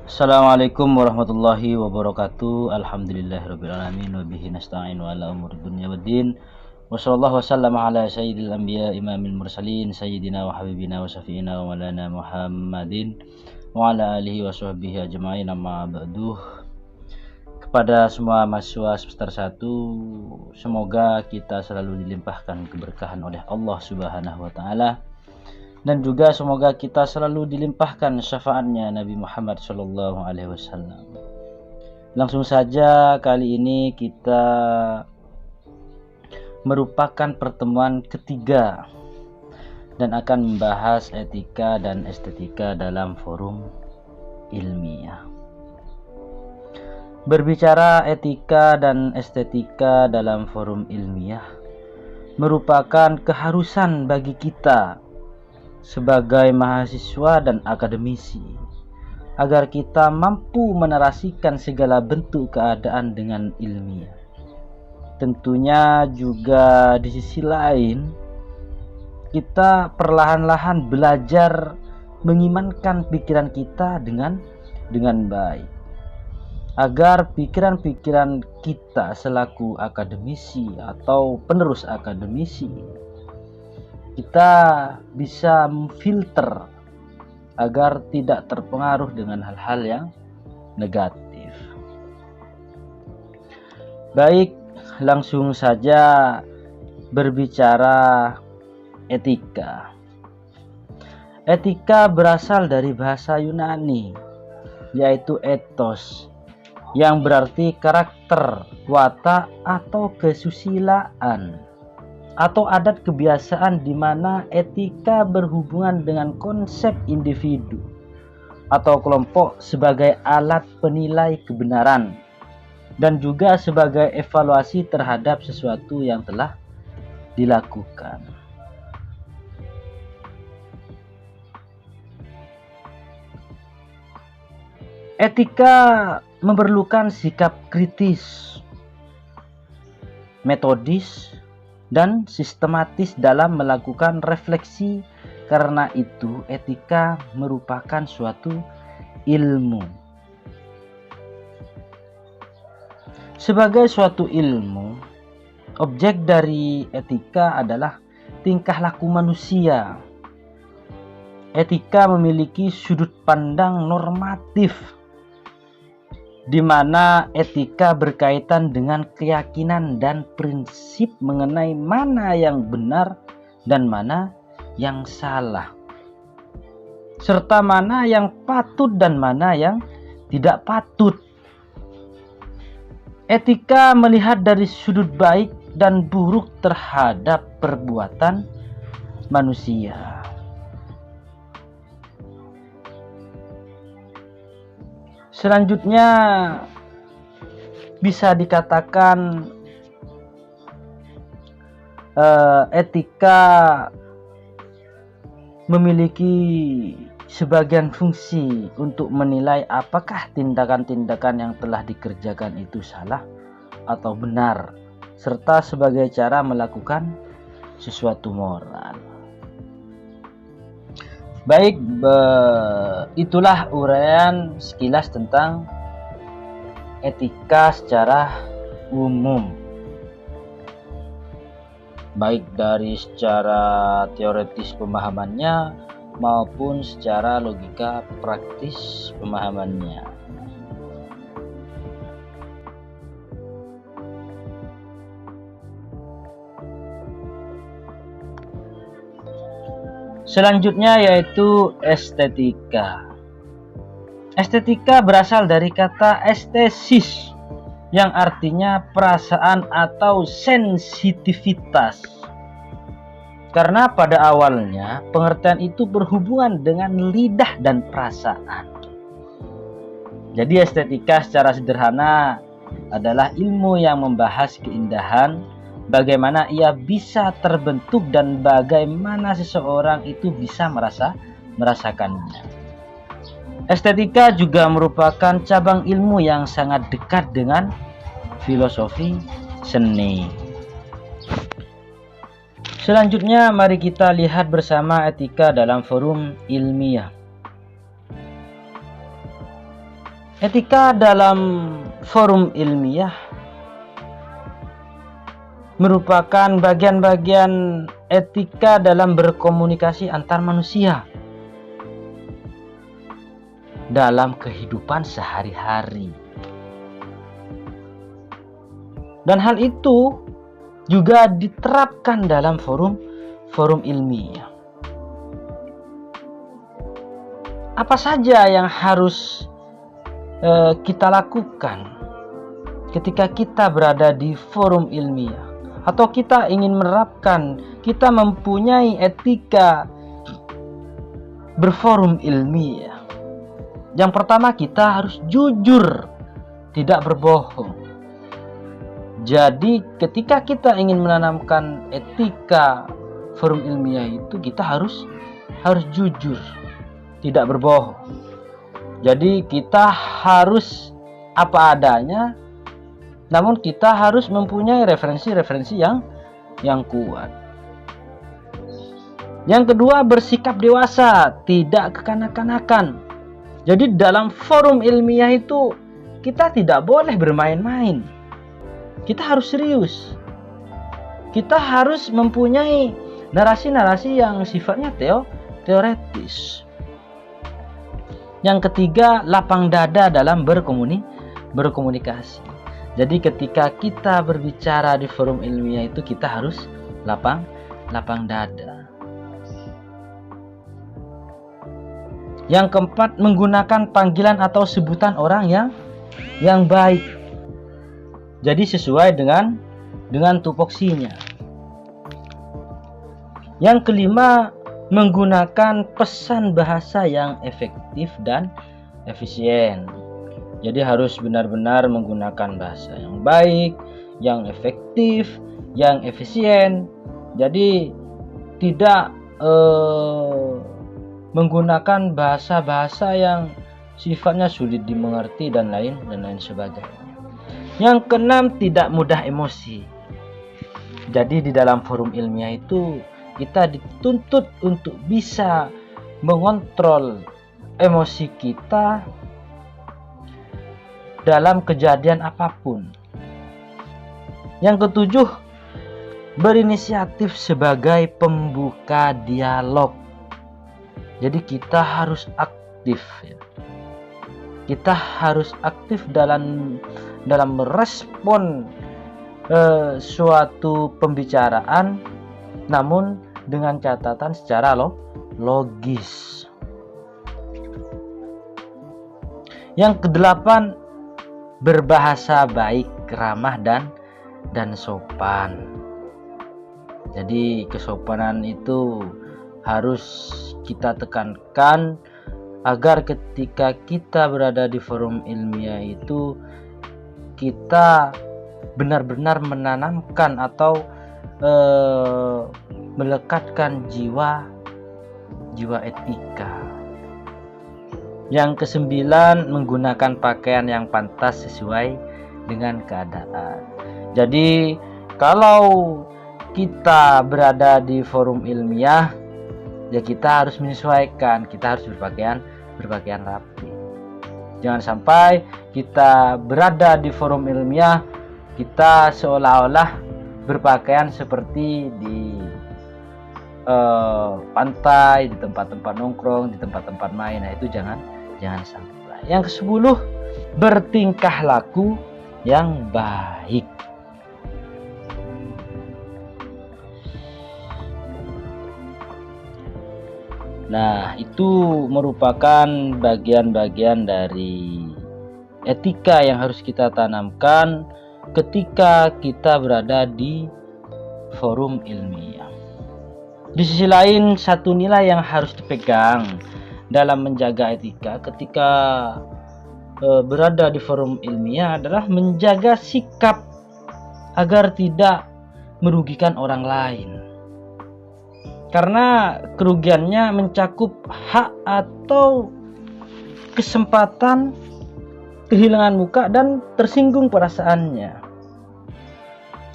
Assalamualaikum warahmatullahi wabarakatuh. Alhamdulillahirabbil alamin wa bihi nasta'in wa ala umuri dunya waddin. Wassallallahu wasallama ala sayyidil anbiya imamil mursalin sayyidina wa habibina wa syafi'ina wa maulana Muhammadin wa ala alihi wa sahbihi ajma'in, amma ba'du. Kepada semua mahasiswa semester 1, semoga kita selalu dilimpahkan keberkahan oleh Allah Subhanahu wa taala. Dan juga semoga kita selalu dilimpahkan syafaatnya Nabi Muhammad SAW. Langsung saja, kali ini kita merupakan pertemuan ketiga dan akan membahas etika dan estetika dalam forum ilmiah. Berbicara etika dan estetika dalam forum ilmiah merupakan keharusan bagi kita sebagai mahasiswa dan akademisi, agar kita mampu menarasikan segala bentuk keadaan dengan ilmiah. Tentunya juga di sisi lain, kita perlahan-lahan belajar mengimankan pikiran kita dengan baik, agar pikiran-pikiran kita selaku akademisi atau penerus akademisi, kita bisa memfilter agar tidak terpengaruh dengan hal-hal yang negatif. Baik, langsung saja berbicara etika. Etika berasal dari bahasa Yunani, yaitu ethos, yang berarti karakter, watak, atau kesusilaan atau adat kebiasaan, di mana etika berhubungan dengan konsep individu atau kelompok sebagai alat penilai kebenaran dan juga sebagai evaluasi terhadap sesuatu yang telah dilakukan. Etika memerlukan sikap kritis, metodis, dan sistematis dalam melakukan refleksi. Karena itu, etika merupakan suatu ilmu. Sebagai suatu ilmu, objek dari etika adalah tingkah laku manusia. Etika memiliki sudut pandang normatif, di mana etika berkaitan dengan keyakinan dan prinsip mengenai mana yang benar dan mana yang salah, serta mana yang patut dan mana yang tidak patut. Etika melihat dari sudut baik dan buruk terhadap perbuatan manusia. Selanjutnya, bisa dikatakan etika memiliki sebagian fungsi untuk menilai apakah tindakan-tindakan yang telah dikerjakan itu salah atau benar, serta sebagai cara melakukan sesuatu moral. Baik, itulah uraian sekilas tentang etika secara umum, baik dari secara teoritis pemahamannya maupun secara logika praktis pemahamannya. Selanjutnya yaitu estetika. Estetika berasal dari kata estesis, yang artinya perasaan atau sensitivitas. Karena pada awalnya pengertian itu berhubungan dengan lidah dan perasaan. Jadi estetika secara sederhana adalah ilmu yang membahas keindahan, bagaimana ia bisa terbentuk dan bagaimana seseorang itu bisa merasakannya. Estetika juga merupakan cabang ilmu yang sangat dekat dengan filosofi seni. Selanjutnya, mari kita lihat bersama etika dalam forum ilmiah. Etika dalam forum ilmiah merupakan bagian-bagian etika dalam berkomunikasi antar manusia dalam kehidupan sehari-hari. Dan hal itu juga diterapkan dalam forum ilmiah. Apa saja yang harus kita lakukan ketika kita berada di forum ilmiah, atau kita ingin menerapkan, kita mempunyai etika berforum ilmiah? Yang pertama, kita harus jujur, tidak berbohong. Jadi ketika kita ingin menanamkan etika forum ilmiah itu, kita harus jujur, tidak berbohong. Jadi kita harus apa adanya, namun kita harus mempunyai referensi-referensi yang kuat. Yang kedua, bersikap dewasa, tidak kekanak-kanakan. Jadi dalam forum ilmiah itu kita tidak boleh bermain-main. Kita harus serius. Kita harus mempunyai narasi-narasi yang sifatnya teoretis. Yang ketiga, lapang dada dalam berkomunikasi. Jadi ketika kita berbicara di forum ilmiah itu, kita harus lapang dada. Yang keempat, menggunakan panggilan atau sebutan orang yang baik. Jadi sesuai dengan tupoksinya. Yang kelima, menggunakan pesan bahasa yang efektif dan efisien. Jadi harus benar-benar menggunakan bahasa yang baik, yang efektif, yang efisien. Jadi tidak menggunakan bahasa-bahasa yang sifatnya sulit dimengerti dan lain sebagainya. Yang keenam, tidak mudah emosi. Jadi di dalam forum ilmiah itu kita dituntut untuk bisa mengontrol emosi kita dalam kejadian apapun. Yang ketujuh, berinisiatif sebagai pembuka dialog. Jadi kita harus aktif ya. Kita harus aktif dalam merespon suatu pembicaraan, namun dengan catatan secara logis. Yang kedelapan, berbahasa baik, ramah dan sopan. Jadi kesopanan itu harus kita tekankan agar ketika kita berada di forum ilmiah itu kita benar-benar menanamkan atau melekatkan jiwa etika. Yang kesembilan, menggunakan pakaian yang pantas sesuai dengan keadaan. Jadi kalau kita berada di forum ilmiah, ya kita harus menyesuaikan, kita harus berpakaian rapi. Jangan sampai kita berada di forum ilmiah, kita seolah-olah berpakaian seperti di pantai, di tempat-tempat nongkrong, di tempat-tempat main. Nah, itu jangan sampai. Yang ke-10, bertingkah laku yang baik. Nah, itu merupakan bagian-bagian dari etika yang harus kita tanamkan ketika kita berada di forum ilmiah. Di sisi lain, satu nilai yang harus dipegang dalam menjaga etika ketika berada di forum ilmiah adalah menjaga sikap agar tidak merugikan orang lain. Karena kerugiannya mencakup hak atau kesempatan, kehilangan muka, dan tersinggung perasaannya.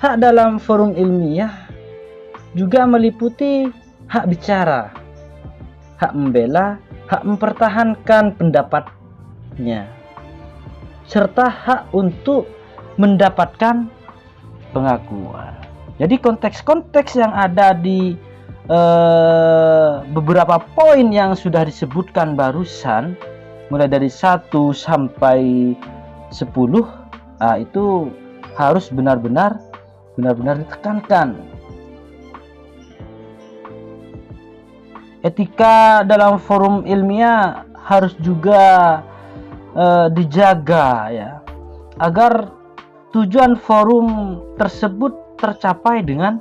Hak dalam forum ilmiah juga meliputi hak bicara, hak membela, hak mempertahankan pendapatnya. serta hak untuk mendapatkan pengakuan. Jadi konteks-konteks yang ada di beberapa poin yang sudah disebutkan barusan, mulai dari 1 sampai 10, itu harus benar-benar ditekankan. Etika dalam forum ilmiah harus juga dijaga ya, agar tujuan forum tersebut tercapai dengan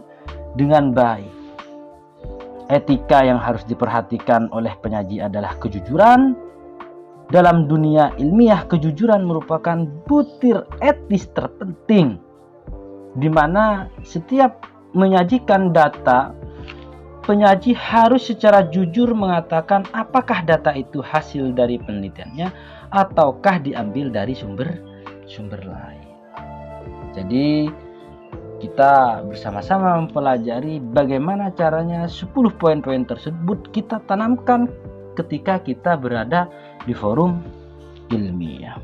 baik. Etika yang harus diperhatikan oleh penyaji adalah kejujuran. Dalam dunia ilmiah, kejujuran merupakan butir etis terpenting, di mana setiap menyajikan data, penyaji harus secara jujur mengatakan apakah data itu hasil dari penelitiannya ataukah diambil dari sumber lain. Jadi kita bersama-sama mempelajari bagaimana caranya 10 poin-poin tersebut kita tanamkan ketika kita berada di forum ilmiah.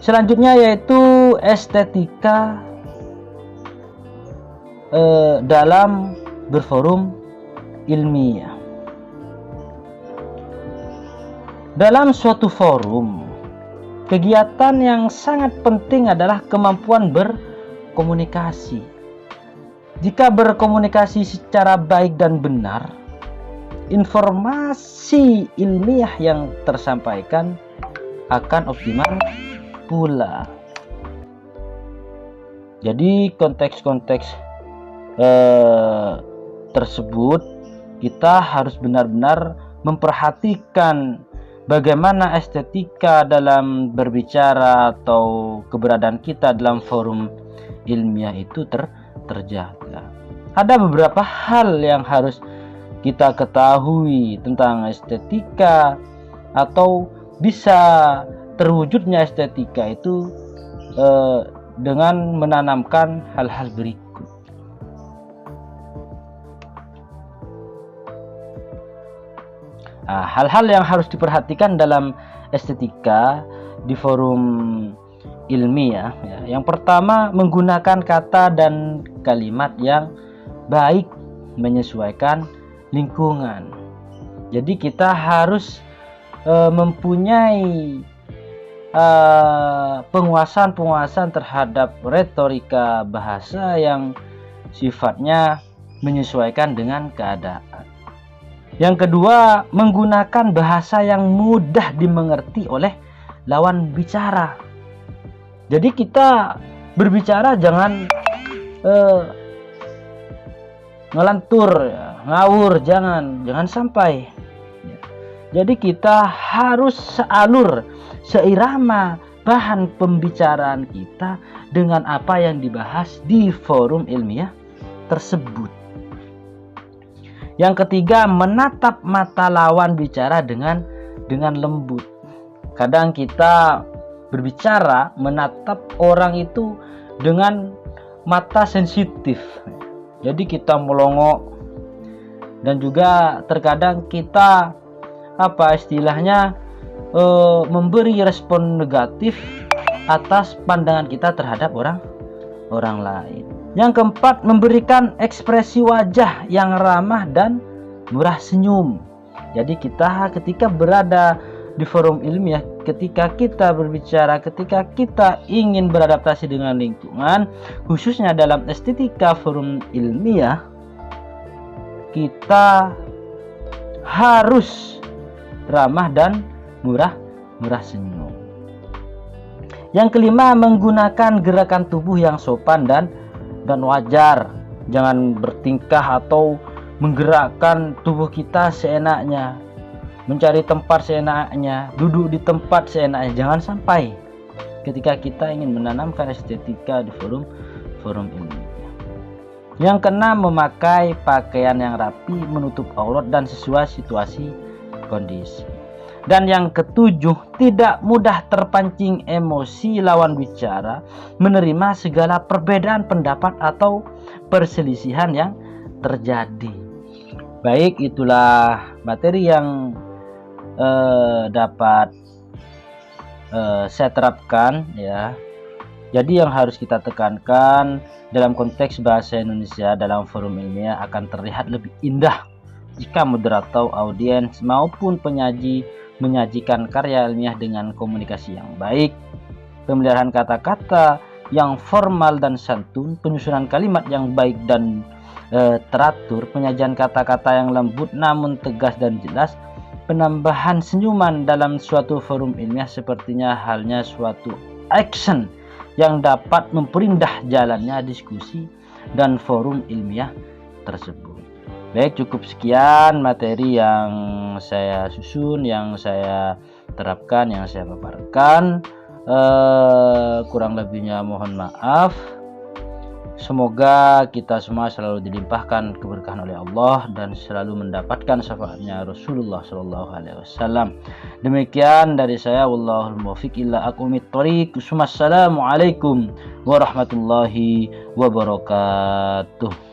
Selanjutnya yaitu estetika dalam berforum ilmiah. Dalam suatu forum, kegiatan yang sangat penting adalah kemampuan berkomunikasi. Jika berkomunikasi secara baik dan benar, informasi ilmiah yang tersampaikan akan optimal pula. Jadi konteks-konteks tersebut kita harus benar-benar memperhatikan bagaimana estetika dalam berbicara atau keberadaan kita dalam forum ilmiah itu terjaga. Ada beberapa hal yang harus kita ketahui tentang estetika, atau bisa terwujudnya estetika itu dengan menanamkan hal-hal berikut. Hal-hal yang harus diperhatikan dalam estetika di forum ilmiah ya. Yang pertama, menggunakan kata dan kalimat yang baik menyesuaikan lingkungan. Jadi kita harus mempunyai penguasaan terhadap retorika bahasa yang sifatnya menyesuaikan dengan keadaan. Yang kedua, menggunakan bahasa yang mudah dimengerti oleh lawan bicara. Jadi kita berbicara jangan ngelantur, ngawur, jangan sampai. Jadi kita harus sealur, seirama bahan pembicaraan kita dengan apa yang dibahas di forum ilmiah tersebut. Yang ketiga, menatap mata lawan bicara dengan lembut. Kadang kita berbicara menatap orang itu dengan mata sensitif. Jadi kita melongo, dan juga terkadang kita memberi respon negatif atas pandangan kita terhadap orang lain. Yang keempat, memberikan ekspresi wajah yang ramah dan murah senyum. Jadi kita ketika berada di forum ilmiah, ketika kita berbicara, ketika kita ingin beradaptasi dengan lingkungan, khususnya dalam estetika forum ilmiah, kita harus ramah dan murah senyum. Yang kelima, menggunakan gerakan tubuh yang sopan dan wajar. Jangan bertingkah atau menggerakkan tubuh kita seenaknya, mencari tempat seenaknya, duduk di tempat seenaknya. Jangan sampai ketika kita ingin menanamkan estetika di forum ilmiah. Yang keenam, memakai pakaian yang rapi, menutup aurat dan sesuai situasi kondisi. Dan yang ketujuh, tidak mudah terpancing emosi lawan bicara, menerima segala perbedaan pendapat atau perselisihan yang terjadi. Baik, itulah materi yang dapat saya terapkan ya. Jadi yang harus kita tekankan dalam konteks bahasa Indonesia dalam forum ilmiah akan terlihat lebih indah jika moderator, audiens maupun penyaji menyajikan karya ilmiah dengan komunikasi yang baik, pemilihan kata-kata yang formal dan santun, penyusunan kalimat yang baik dan teratur, penyajian kata-kata yang lembut namun tegas dan jelas, penambahan senyuman dalam suatu forum ilmiah sepertinya halnya suatu action yang dapat memperindah jalannya diskusi dan forum ilmiah tersebut. Baik, cukup sekian materi yang saya susun, yang saya terapkan, yang saya paparkan. Kurang lebihnya mohon maaf. Semoga kita semua selalu dilimpahkan keberkahan oleh Allah dan selalu mendapatkan syafaatnya Rasulullah SAW. Demikian dari saya, wallahul muwaffiq ila aqwamit thoriq. Wassalamualaikum warahmatullahi wabarakatuh.